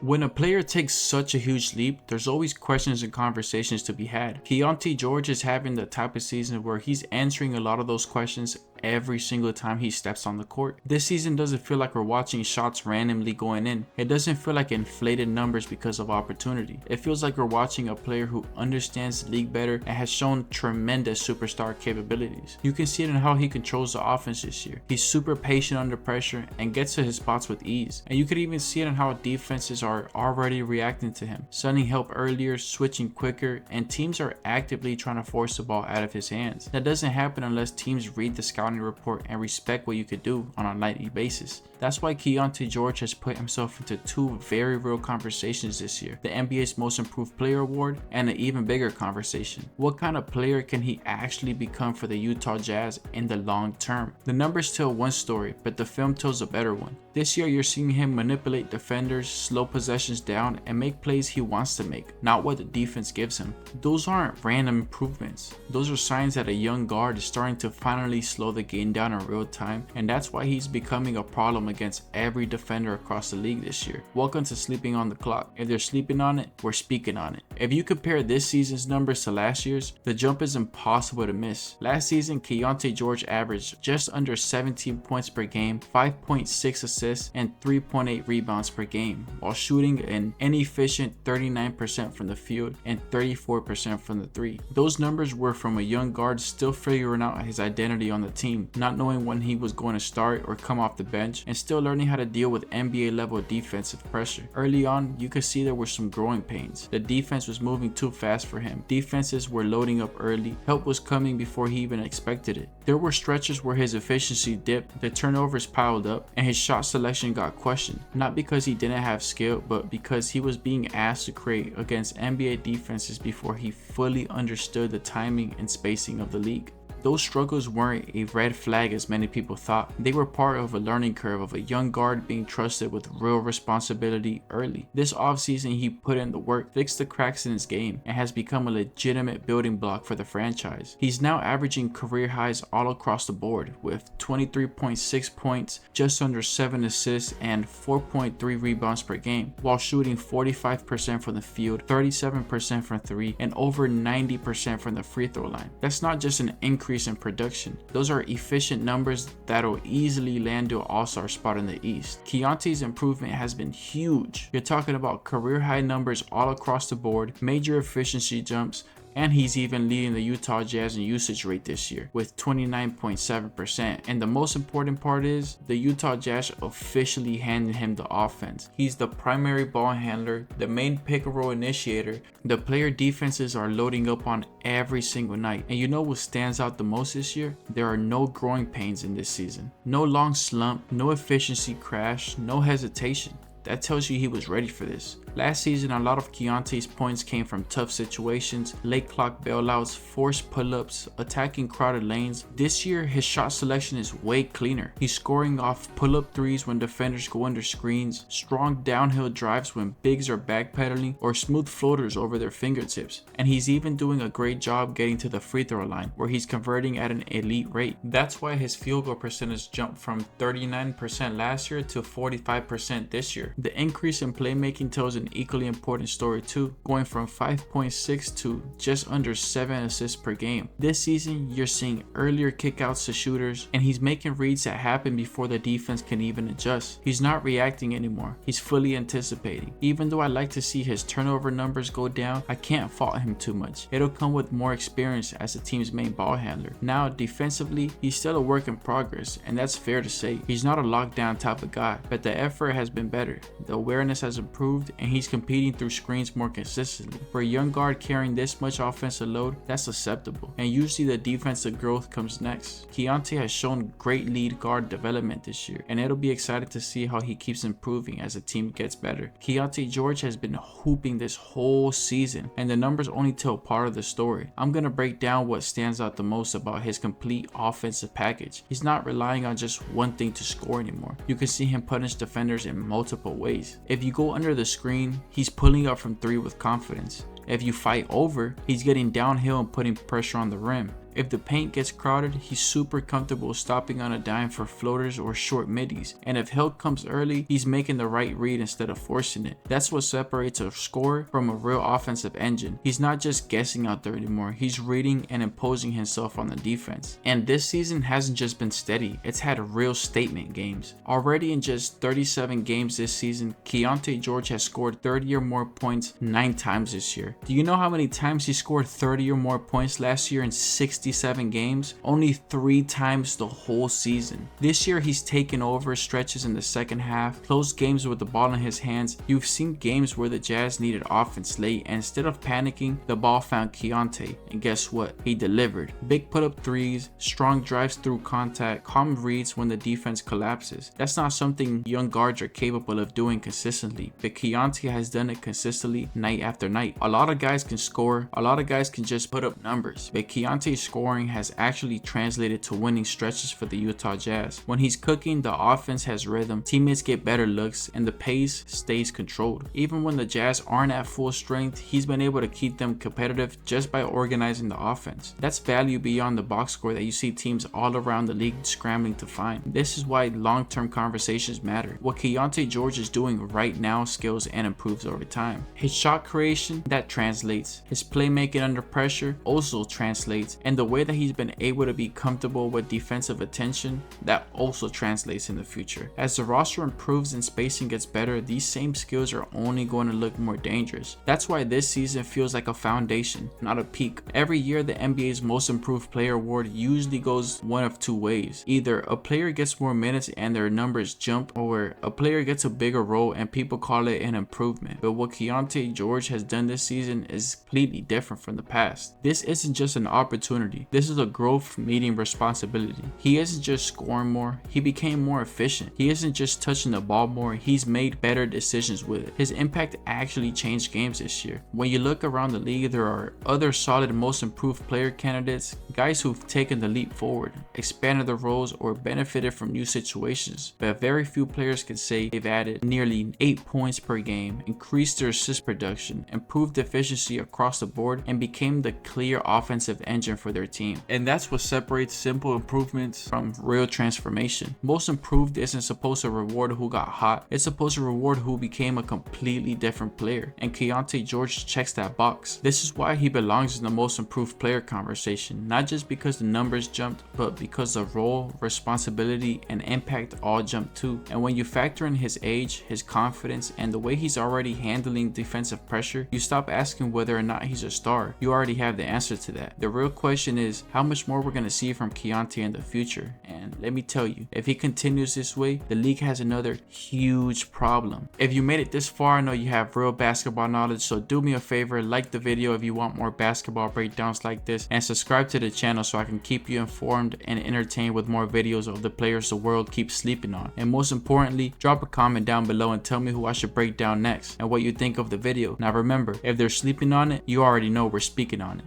When a player takes such a huge leap, there's always questions and conversations to be had. Keyonte George is having the type of season where he's answering a lot of those questions every single time he steps on the court. This season doesn't feel like we're watching shots randomly going in. It doesn't feel like inflated numbers because of opportunity. It feels like we're watching a player who understands the league better and has shown tremendous superstar capabilities. You can see it in how he controls the offense this year. He's super patient under pressure and gets to his spots with ease. And you could even see it in how defenses are already reacting to him, sending help earlier, switching quicker, and teams are actively trying to force the ball out of his hands. That doesn't happen unless teams read the scouting report and respect what you could do on a nightly basis. That's why Keyonte George has put himself into two very real conversations this year: the NBA's Most Improved Player Award and an even bigger conversation: what kind of player can he actually become for the Utah Jazz in the long term? The numbers tell one story, but the film tells a better one. This year you're seeing him manipulate defenders, slow possessions down, and make plays he wants to make, not what the defense gives him. Those aren't random improvements. Those are signs that a young guard is starting to finally slow the game down in real time, and that's why he's becoming a problem against every defender across the league this year. Welcome to sleeping on the clock. If they're sleeping on it, we're speaking on it. If you compare this season's numbers to last year's, the jump is impossible to miss. Last season, Keyonte George averaged just under 17 points per game, 5.6 assists, and 3.8 rebounds per game, while shooting an inefficient 39% from the field and 34% from the three. Those numbers were from a young guard still figuring out his identity on the team, not knowing when he was going to start or come off the bench, and still learning how to deal with NBA level defensive pressure. Early on, you could see there were some growing pains. The defense was moving too fast for him. Defenses were loading up early. Help was coming before he even expected it. There were stretches where his efficiency dipped, the turnovers piled up, and his shot selection got questioned. Not because he didn't have skill, but because he was being asked to create against NBA defenses before he fully understood the timing and spacing of the league. Those struggles weren't a red flag as many people thought. They were part of a learning curve of a young guard being trusted with real responsibility early. This offseason, he put in the work, fixed the cracks in his game, and has become a legitimate building block for the franchise. He's now averaging career highs all across the board, with 23.6 points, just under 7 assists, and 4.3 rebounds per game, while shooting 45% from the field, 37% from three, and over 90% from the free throw line. That's not just an increase in production. Those are efficient numbers that'll easily land to an all-star spot in the East. Keyonte's improvement has been huge. You're talking about career high numbers all across the board, major efficiency jumps, and he's even leading the Utah Jazz in usage rate this year with 29.7%. And the most important part is the Utah Jazz officially handed him the offense. He's the primary ball handler, the main pick and roll initiator. The player defenses are loading up on every single night. And you know what stands out the most this year? There are no growing pains in this season. No long slump, no efficiency crash, no hesitation. That tells you he was ready for this. Last season, a lot of Keyonte's points came from tough situations, late clock bailouts, forced pull-ups, attacking crowded lanes. This year, his shot selection is way cleaner. He's scoring off pull-up threes when defenders go under screens, strong downhill drives when bigs are backpedaling, or smooth floaters over their fingertips. And he's even doing a great job getting to the free throw line, where he's converting at an elite rate. That's why his field goal percentage jumped from 39% last year to 45% this year. The increase in playmaking tells an equally important story too, going from 5.6 to just under 7 assists per game. This season, you're seeing earlier kickouts to shooters, and he's making reads that happen before the defense can even adjust. He's not reacting anymore. He's fully anticipating. Even though I like to see his turnover numbers go down, I can't fault him too much. It'll come with more experience as the team's main ball handler. Now, defensively, he's still a work in progress, and that's fair to say. He's not a lockdown type of guy, but the effort has been better. The awareness has improved, and he's competing through screens more consistently. For a young guard carrying this much offensive load, that's acceptable, and usually the defensive growth comes next. Keyonte has shown great lead guard development this year, and it'll be exciting to see how he keeps improving as the team gets better. Keyonte George has been hooping this whole season, and the numbers only tell part of the story. I'm gonna break down what stands out the most about his complete offensive package. He's not relying on just one thing to score anymore. You can see him punish defenders in multiple ways. If you go under the screen, he's pulling up from three with confidence. If you fight over, he's getting downhill and putting pressure on the rim. If the paint gets crowded, he's super comfortable stopping on a dime for floaters or short middies. And if help comes early, he's making the right read instead of forcing it. That's what separates a scorer from a real offensive engine. He's not just guessing out there anymore, he's reading and imposing himself on the defense. And this season hasn't just been steady, it's had real statement games. Already in just 37 games this season, Keyonte George has scored 30 or more points 9 times this year. Do you know how many times he scored 30 or more points last year in 67 games? Only 3 times the whole season. This year he's taken over stretches in the second half, closed games with the ball in his hands. You've seen games where the Jazz needed offense late, and instead of panicking, the ball found Keyonte, and guess what? He delivered. Big put up threes, strong drives through contact, calm reads when the defense collapses. That's not something young guards are capable of doing consistently, but Keyonte has done it consistently night after night. A lot of guys can score, a lot of guys can just put up numbers, but Keyonte's scoring has actually translated to winning stretches for the Utah Jazz. When he's cooking, the offense has rhythm, teammates get better looks, and the pace stays controlled. Even when the Jazz aren't at full strength, he's been able to keep them competitive just by organizing the offense. That's value beyond the box score that you see teams all around the league scrambling to find. This is why long-term conversations matter. What Keyonte George is doing right now scales and improves over time. His shot creation, that translates. His playmaking under pressure also translates. And the way that he's been able to be comfortable with defensive attention, that also translates in the future. As the roster improves and spacing gets better, these same skills are only going to look more dangerous. That's why this season feels like a foundation, not a peak. Every year, the NBA's Most Improved Player award usually goes one of 2 ways. Either a player gets more minutes and their numbers jump, or a player gets a bigger role and people call it an improvement. But what Keyonte George has done this season is completely different from the past. This isn't just an opportunity, this is a growth meeting responsibility. He isn't just scoring more, he became more efficient. He isn't just touching the ball more, he's made better decisions with it. His impact actually changed games this year. When you look around the league, there are other solid Most Improved Player candidates, guys who've taken the leap forward, expanded their roles, or benefited from new situations. But very few players can say they've added nearly 8 points per game, increased their assist production, improved efficiency across the board, and became the clear offensive engine for their team. And that's what separates simple improvements from real transformation. Most Improved isn't supposed to reward who got hot, it's supposed to reward who became a completely different player. And Keyonte George checks that box. This is why he belongs in the Most Improved Player conversation, not just because the numbers jumped, but because the role, responsibility, and impact all jumped too. And when you factor in his age, his confidence, and the way he's already handling defensive pressure, you stop asking whether or not he's a star. You already have the answer to that. The real question is how much more we're going to see from Keyonte in the future. And let me tell you, if he continues this way, the league has another huge problem. If you made it this far, I know you have real basketball knowledge, so do me a favor, like the video if you want more basketball breakdowns like this, and subscribe to the channel so I can keep you informed and entertained with more videos of the players the world keeps sleeping on. And most importantly, drop a comment down below and tell me who I should break down next and what you think of the video. Now remember, if they're sleeping on it, you already know we're speaking on it.